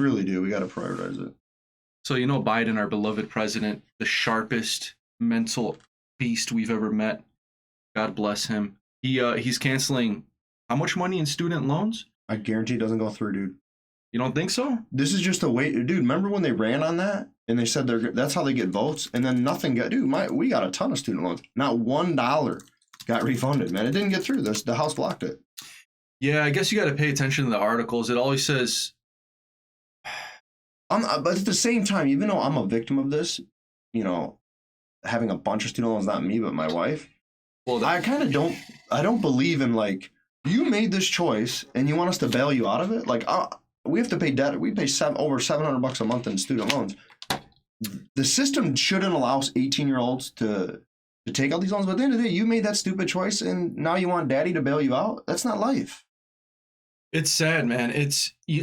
Really do. We got to prioritize it. So, you know, Biden, our beloved president, the sharpest mental beast we've ever met. God bless him. He's canceling how much money in student loans? I guarantee it doesn't go through, dude. You don't think so? This is just a way, dude. Remember when they ran on that and they said that's how they get votes, and then nothing got. Dude, we got a ton of student loans. Not $1 got refunded, man. It didn't get through. The House blocked it. Yeah, I guess you got to pay attention to the articles. It always says. But at the same time, even though I'm a victim of this, you know, having a bunch of student loans, not me, but my wife. Well, I kind of don't. I don't believe in like you made this choice and you want us to bail you out of it. Like we have to pay debt. We pay over $700 a month in student loans. The system shouldn't allow 18-year-olds to take out these loans. But at the end of the day, you made that stupid choice, and now you want daddy to bail you out. That's not life. It's sad, man.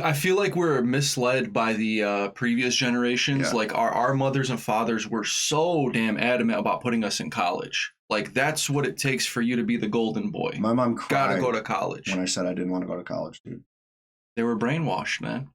I feel like we're misled by the previous generations. Yeah. Like our mothers and fathers were so damn adamant about putting us in college. Like that's what it takes for you to be the golden boy. My mom cried. Gotta go to college. When I said I didn't want to go to college, dude. They were brainwashed, man.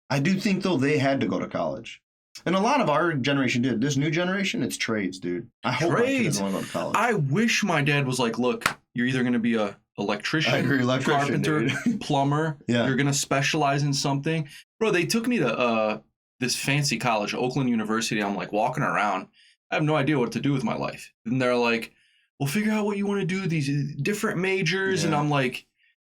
I do think though they had to go to college. And a lot of our generation did. This new generation, it's trades, dude. I hope my kid doesn't want to go to college. I wish my dad was like, look, you're either going to be a electrician, carpenter, plumber. Yeah. You're going to specialize in something. Bro, they took me to this fancy college, Oakland University. I'm like walking around. I have no idea what to do with my life. And they're like, well, figure out what you want to do, these different majors. Yeah. And I'm like,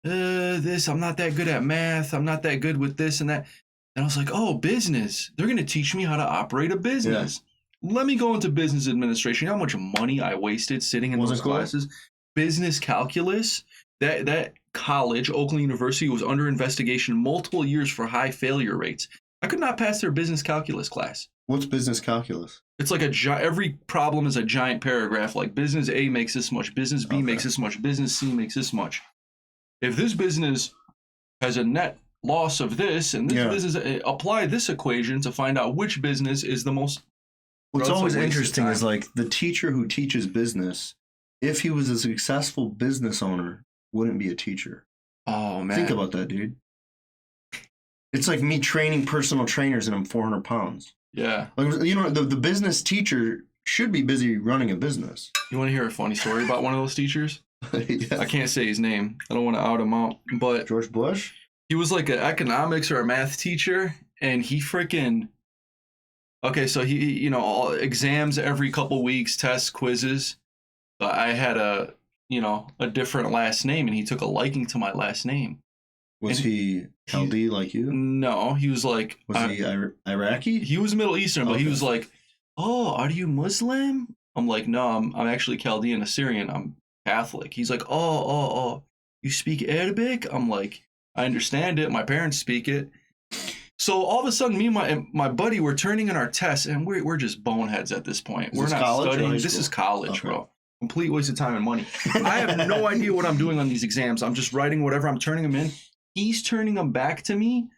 I'm not that good at math. I'm not that good with this and that. And I was like, oh, business. They're going to teach me how to operate a business. Yeah. Let me go into business administration. You know how much money I wasted sitting in those classes? Business calculus. That college, Oakland University, was under investigation multiple years for high failure rates. I could not pass their business calculus class. What's business calculus? It's like every problem is a giant paragraph. Like business A makes this much, business B makes this much, business C makes this much. If this business has a net loss of this and this business, apply this equation to find out which business is the most. What's always interesting is like the teacher who teaches business, if he was a successful business owner, wouldn't be a teacher. Oh, man. Think about that, dude. It's like me training personal trainers and I'm 400 pounds. Yeah. Like, you know, the business teacher should be busy running a business. You want to hear a funny story about one of those teachers? I can't say his name. I don't want to out him out. But George Bush? He was like an economics or a math teacher, and he freaking... Okay, so he, you know, all exams every couple weeks, tests, quizzes. I had a different last name, and he took a liking to my last name. Was he LD like you? No, he was like... Was he Iraqi? He was Middle Eastern, but he was like, oh, are you Muslim? I'm like, no, I'm actually Chaldean Assyrian. I'm Catholic. He's like, oh, you speak Arabic? I'm like, I understand it. My parents speak it. So all of a sudden, me and my buddy were turning in our tests, and we're just boneheads at this point. We're not studying. This is college, bro. Complete waste of time and money. I have no idea what I'm doing on these exams. I'm just writing whatever. I'm turning them in. He's turning them back to me,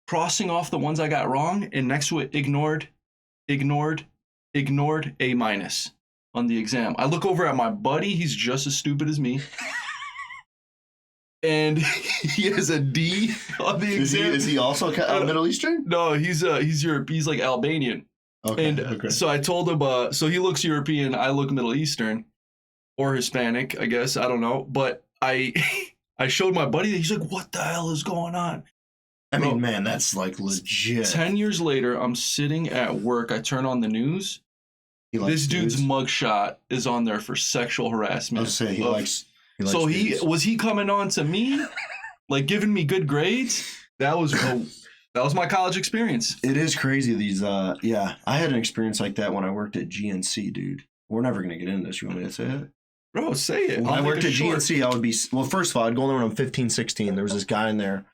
crossing off the ones I got wrong, and next to it, ignored, A- on the exam. I look over at my buddy. He's just as stupid as me. And he has a D on the exam. Is he also Middle Eastern? No, he's Europe. He's like Albanian. Okay. And so I told him, so he looks European, I look Middle Eastern or Hispanic, I guess. I don't know. But I showed my buddy that. He's like, what the hell is going on? I mean, man, that's like legit. 10 years later, I'm sitting at work. I turn on the news. This dude's mugshot is on there for sexual harassment. I was saying he likes so was he coming on to me, like giving me good grades? That was my college experience. It is crazy. These, I had an experience like that when I worked at GNC, dude. We're never gonna get into this. You want me to say it? Bro, say it. When I worked at GNC, I would be, well, first of all, I'd go in there when I'm 15, 16. There was this guy in there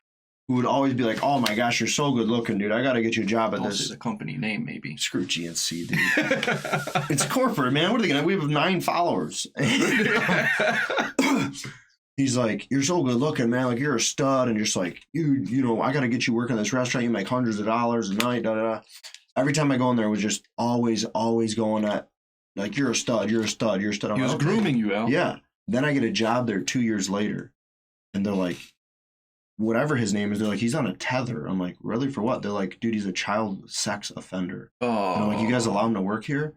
who would always be like, oh my gosh, you're so good looking, dude. I got to get you a job at this. The company name, maybe. Screw GNC, dude. It's corporate, man. What are they going to, we have 9 followers. He's like, you're so good looking, man. Like, you're a stud. And just like, you know, I got to get you working at this restaurant. You make hundreds of dollars a night, da-da-da. Every time I go in there, it was just always going at, like, you're a stud, you're a stud, you're a stud. He was grooming you, Al. Yeah. Then I get a job there 2 years later. And they're like, whatever his name is, they're like, he's on a tether. I'm like, really? For what? They're like, dude, he's a child sex offender. Oh. And I'm like, you guys allow him to work here?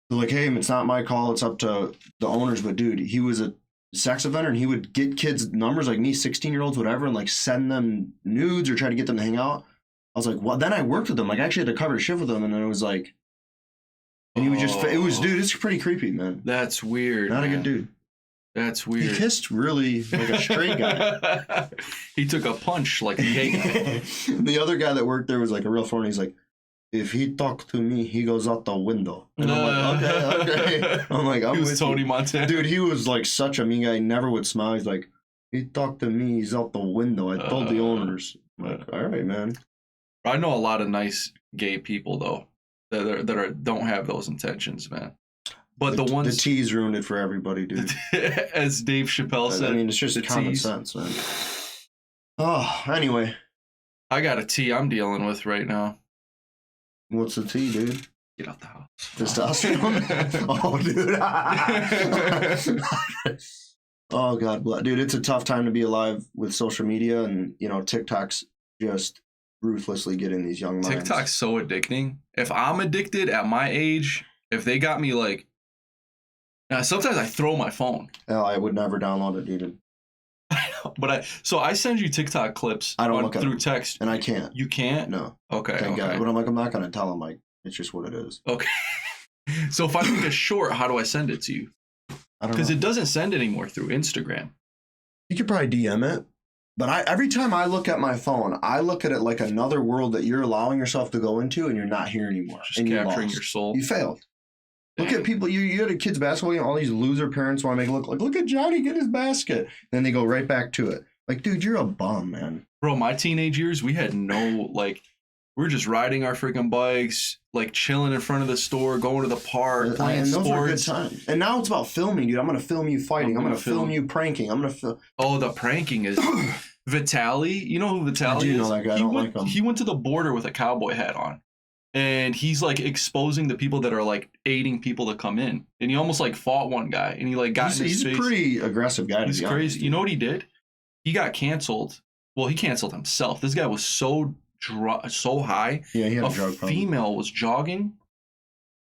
They're like, hey, it's not my call. It's up to the owners. But dude, he was a sex offender, and he would get kids' numbers like me, 16-year-olds, whatever, and like send them nudes or try to get them to hang out. I was like, well, then I worked with him. Like, I actually had to cover a shift with him, and then it was like, and he was just, it was, dude, it's pretty creepy, man. That's weird. Not a good dude. That's weird. He kissed really like a straight guy. He took a punch like a gay guy. The other guy that worked there was like a real foreigner. He's like, if he talked to me, he goes out the window. And I'm like, okay. I'm like, I'm he was with Tony you. Montana. Dude, he was like such a mean guy. He never would smile. He's like, he talked to me, he's out the window. I told the owners. I'm like, all right, man. I know a lot of nice gay people though that don't have those intentions, man. But the ones the tease ruined it for everybody, dude. As Dave Chappelle said. I mean, it's just common sense, man. Oh, anyway. I got a tea I'm dealing with right now. What's the tea, dude? Get out the house. Testosterone? Oh, dude. Oh, God bless. Dude, it's a tough time to be alive with social media, and, you know, TikTok's just ruthlessly getting these young minds. TikTok's so addicting. If I'm addicted at my age, if they got me like, sometimes I throw my phone. Oh, I would never download it, dude. But I send you TikTok clips through text. And I can't. You can't? No. Okay. Thank God. But I'm like, I'm not going to tell them, like, it's just what it is. Okay. So if I make a short, how do I send it to you? I don't know. Because it doesn't send anymore through Instagram. You could probably DM it. But every time I look at my phone, I look at it like another world that you're allowing yourself to go into, and you're not here anymore. Just and capturing your soul. You failed. Dang. Look at people. You had a kid's basketball game. All these loser parents want to make it look like, look at Johnny get his basket. Then they go right back to it. Like, dude, you're a bum, man. Bro, my teenage years, we had no, like, we were just riding our freaking bikes, like chilling in front of the store, going to the park, playing sports. Those were good times. And now it's about filming, dude. I'm going to film you fighting. I'm going to film you pranking. I'm going to film. Oh, the pranking is Vitaly. You know who Vitaly is? I do know that guy. I don't like him. He went to the border with a cowboy hat on. And he's like exposing the people that are like aiding people to come in. And he almost like fought one guy. And he like got in his face. He's a pretty aggressive guy. He's crazy. You know what he did? He got canceled. Well, he canceled himself. This guy was so high. Yeah, he had a A drug problem. female was jogging.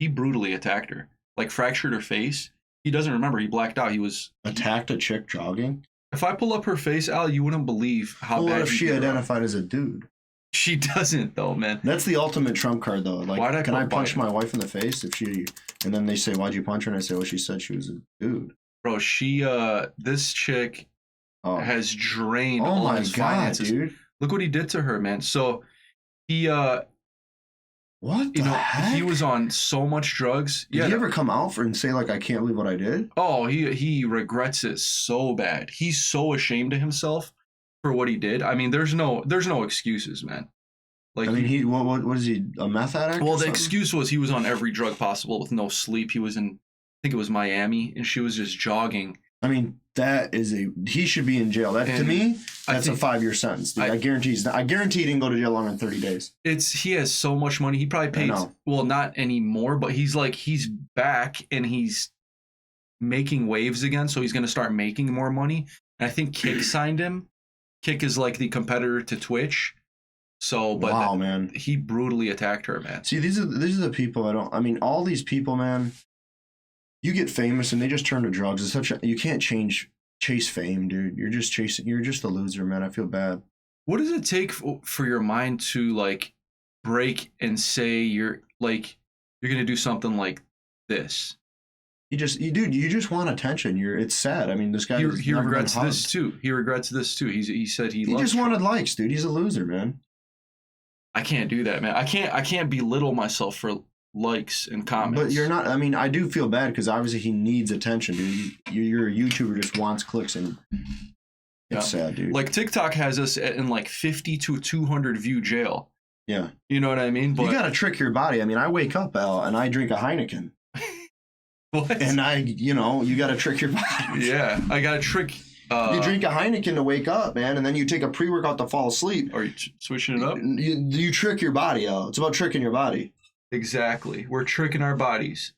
He brutally attacked her. Like fractured her face. He doesn't remember. He blacked out. He was attacked a chick jogging. If I pull up her face, Al, you wouldn't believe how bad. What if she identified as a dude? She doesn't though, man. That's the ultimate trump card though. Like, can I punch my wife in the face if she? And then they say, "Why'd you punch her?" And I say, "Well, she said she was a dude." Bro, this chick has drained all his finances. Dude. Look what he did to her, man. So he what the heck? He was on so much drugs. Did he ever come out and say like, I can't believe what I did? Oh, he regrets it so bad. He's so ashamed of himself for what he did. I mean, there's no excuses, man. Like, I mean, what is he, a meth addict? Well, the excuse was he was on every drug possible with no sleep. He was in, I think it was Miami, and she was just jogging. I mean, he should be in jail. To me, that's a 5-year sentence. Dude. I guarantee he didn't go to jail longer than 30 days. He has so much money. He probably paid, well, not anymore, but he's back and he's making waves again. So he's going to start making more money. And I think Kick signed him. Kick is like the competitor to Twitch. So, but wow, man, he brutally attacked her, man. See, these are the people all these people, man. You get famous and they just turn to drugs. You can't chase fame, dude. You're just a loser, man. I feel bad. What does it take for your mind to like break and say you're going to do something like this? You just want attention. It's sad. I mean, this guy he regrets this too. He regrets this too. He said he just wanted likes, dude. He's a loser, man. I can't do that, man. I can't belittle myself for likes and comments. But you're not. I mean, I do feel bad because obviously he needs attention, dude. You're a YouTuber, just wants clicks, and it's sad, dude. Like TikTok has us in like 50 to 200 view jail. Yeah, you know what I mean. But you gotta trick your body. I mean, I wake up, Al, and I drink a Heineken. What? And you gotta trick your body. Yeah, I gotta trick. You drink a Heineken to wake up, man, and then you take a pre-workout to fall asleep. Are you switching it up? You trick your body, Al. It's about tricking your body. Exactly. We're tricking our bodies.